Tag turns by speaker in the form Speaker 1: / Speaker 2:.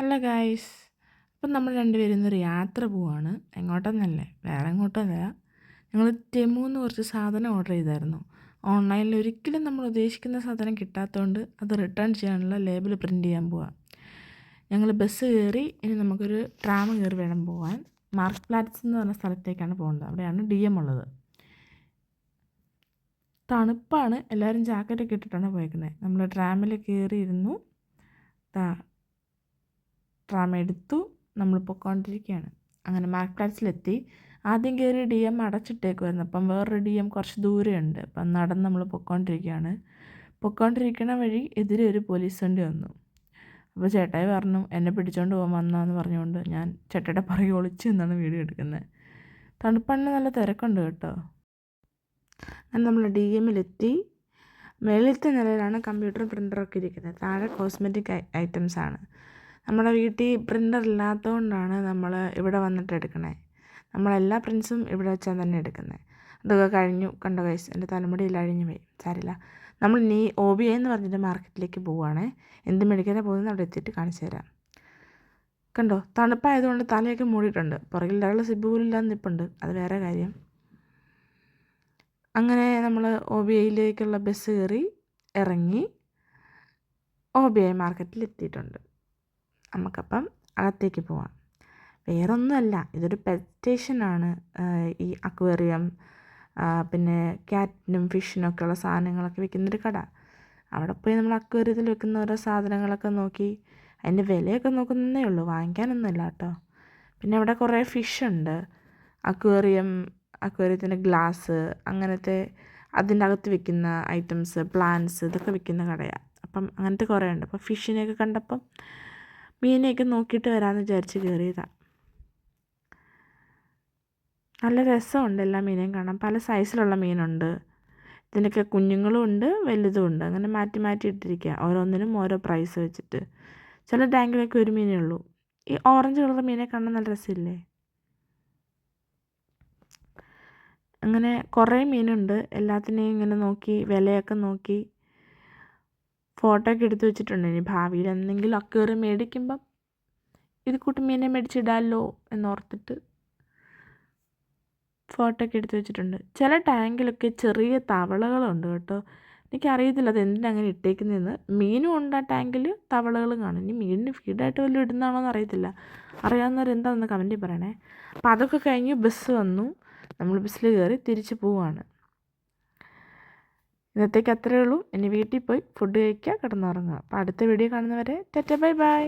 Speaker 1: Hello guys. അപ്പം നമ്മൾ രണ്ടുപേരും ഇന്നൊരു യാത്ര പോവാണ്. എങ്ങോട്ടെന്നല്ലേ, വേറെ എങ്ങോട്ടല്ല. ഞങ്ങൾ ടെമുന്ന് കുറച്ച് സാധനം ഓർഡർ ചെയ്തായിരുന്നു. ഓൺലൈനിൽ ഒരിക്കലും നമ്മൾ ഉദ്ദേശിക്കുന്ന സാധനം കിട്ടാത്തതുകൊണ്ട് അത് റിട്ടേൺ ചെയ്യാനുള്ള ലേബിൾ പ്രിൻ്റ് ചെയ്യാൻ പോവാം. ഞങ്ങൾ ബസ് കയറി, ഇനി നമുക്കൊരു ട്രാം കയറി വേണം പോകാൻ. മാർക്ക് പ്ലാറ്റ്സ് എന്ന് പറഞ്ഞ സ്ഥലത്തേക്കാണ് പോകേണ്ടത്. അവിടെയാണ് DM ഉള്ളത്. തണുപ്പാണ്, എല്ലാവരും ജാക്കറ്റൊക്കെ ഇട്ടിട്ടാണ് പോയേക്കുന്നത്. നമ്മൾ ട്രാമിൽ കയറിയിരുന്നു. ട്രാം എടുത്തു, നമ്മൾ പൊയ്ക്കൊണ്ടിരിക്കുകയാണ്. അങ്ങനെ മാർക്ക് പ്ലാറ്റ്സിലെത്തി. ആദ്യം കയറി DM അടച്ചിട്ടേക്കുമായിരുന്നു. അപ്പം വേറൊരു DM കുറച്ച് ദൂരെയുണ്ട്. അപ്പം നടന്ന് നമ്മൾ പൊയ്ക്കൊണ്ടിരിക്കണ വഴി എതിരെ ഒരു പോലീസ് വണ്ടി വന്നു. അപ്പോൾ ചേട്ടായി പറഞ്ഞു എന്നെ പിടിച്ചോണ്ട് പോകാൻ വന്നതെന്ന് പറഞ്ഞുകൊണ്ട് ഞാൻ ചേട്ടയുടെ പുറകെ ഒളിച്ച് നിന്നാണ് വീഡിയോ എടുക്കുന്നത്. തണുപ്പാണെങ്കിൽ നല്ല തിരക്കുണ്ട് കേട്ടോ. അങ്ങനെ നമ്മൾ DMലെത്തി. മേളിലത്തെ നിലയിലാണ് കമ്പ്യൂട്ടറും പ്രിൻ്ററൊക്കെ ഇരിക്കുന്നത്. താഴെ കോസ്മെറ്റിക് ഐറ്റംസാണ്. നമ്മുടെ വീട്ടിൽ പ്രിൻ്റർ ഇല്ലാത്തതുകൊണ്ടാണ് നമ്മൾ ഇവിടെ വന്നിട്ട് എടുക്കണേ. നമ്മളെല്ലാ പ്രിൻസും ഇവിടെ വെച്ചാൽ തന്നെ എടുക്കുന്നത്. അതൊക്കെ കഴിഞ്ഞു. കണ്ടോ ഗൈസ്, എൻ്റെ തലമുടിയിൽ അഴിഞ്ഞു പോയി. സാരില്ല. നമ്മൾ OBI എന്ന് പറഞ്ഞിട്ട് മാർക്കറ്റിലേക്ക് പോവുകയാണേ. എന്ത് മേടിക്കാനാണ് പോകുന്നത് അവിടെ എത്തിയിട്ട് കാണിച്ചു തരാം. കണ്ടോ, തണുപ്പായതുകൊണ്ട് തലയൊക്കെ മൂടിയിട്ടുണ്ട്. പുറകിൽ ഒരാൾ സിബ് പോലില്ലാതെ നിൽപ്പുണ്ട്, അത് വേറെ കാര്യം. അങ്ങനെ നമ്മൾ OBIയിലേക്കുള്ള ബസ് കയറി ഇറങ്ങി OBI മാർക്കറ്റിൽ എത്തിയിട്ടുണ്ട്. നമുക്കപ്പം അകത്തേക്ക് പോവാം. വേറൊന്നുമല്ല, ഇതൊരു പെറ്റ് സ്റ്റേഷനാണ്. ഈ അക്വേറിയം, പിന്നെ ക്യാറ്റിനും ഫിഷിനൊക്കെ ഉള്ള സാധനങ്ങളൊക്കെ വിൽക്കുന്നൊരു കട. അവിടെ പോയി നമ്മൾ അക്വേറിയത്തിൽ വെക്കുന്ന ഓരോ സാധനങ്ങളൊക്കെ നോക്കി അതിൻ്റെ വിലയൊക്കെ നോക്കുന്നതേ ഉള്ളൂ, വാങ്ങിക്കാനൊന്നുമില്ല കേട്ടോ. പിന്നെ അവിടെ കുറേ ഫിഷുണ്ട്. അക്വേറിയത്തിൻ്റെ ഗ്ലാസ്, അങ്ങനത്തെ അതിൻ്റെ അകത്ത് വിൽക്കുന്ന ഐറ്റംസ്, പ്ലാന്റ്സ്, ഇതൊക്കെ വിൽക്കുന്ന കടയാണ്. അപ്പം അങ്ങനത്തെ കുറേ ഉണ്ട്. അപ്പോൾ ഫിഷിനെയൊക്കെ കണ്ടപ്പം മീനെയൊക്കെ നോക്കിയിട്ട് വരാമെന്ന് വിചാരിച്ച് കയറിയതാണ്. നല്ല രസമുണ്ട് എല്ലാ മീനെയും കാണാൻ. പല സൈസിലുള്ള മീനുണ്ട്. ഇതിനൊക്കെ കുഞ്ഞുങ്ങളും ഉണ്ട്, വലുതും ഉണ്ട്. അങ്ങനെ മാറ്റി മാറ്റി ഇട്ടിരിക്കുക. ഓരോന്നിനും ഓരോ പ്രൈസ് വെച്ചിട്ട്. ചില ടാങ്കിലൊക്കെ ഒരു മീനേ ഉള്ളൂ. ഈ ഓറഞ്ച് കളർ മീനെ കാണാൻ നല്ല രസമില്ലേ? അങ്ങനെ കുറേ മീനുണ്ട്. എല്ലാത്തിനെയും ഇങ്ങനെ നോക്കി വിലയൊക്കെ നോക്കി ഫോട്ടോ ഒക്കെ എടുത്ത് വെച്ചിട്ടുണ്ട്. ഇനി ഭാവിയിൽ എന്തെങ്കിലും അക്വേറിയം മേടിക്കുമ്പം ഇത് കൂട്ടി മീനെ മേടിച്ചിടാമല്ലോ എന്നോർത്തിട്ട് ഫോട്ടോ ഒക്കെ എടുത്ത് വെച്ചിട്ടുണ്ട്. ചില ടാങ്കിലൊക്കെ ചെറിയ തവളകളുണ്ട് കേട്ടോ. എനിക്കറിയത്തില്ല അത് എന്തിനങ്ങനെ ഇട്ടേക്കുന്നതെന്ന്. മീനും ഉണ്ട് ആ ടാങ്കിൽ, തവളകളും കാണും. ഇനി മീനിന് ഫീഡായിട്ട് വല്ലതും ഇടുന്നതാണോ എന്ന് അറിയത്തില്ല. അറിയാവുന്നവരെന്താണെന്ന് കമൻറ്റിൽ പറയണേ. അപ്പോൾ അതൊക്കെ കഴിഞ്ഞ് ബസ് വന്നു. നമ്മൾ ബസ്സിൽ കയറി തിരിച്ച് പോവുകയാണ്. ഇന്നത്തേക്ക് അത്രയേ ഉള്ളൂ. ഇനി വീട്ടിൽ പോയി ഫുഡ് കഴിക്കുക, കിടന്നുറങ്ങുക. അപ്പോൾ അടുത്ത വീഡിയോ കാണുന്നവരെ ടാറ്റാ ബൈ ബൈ.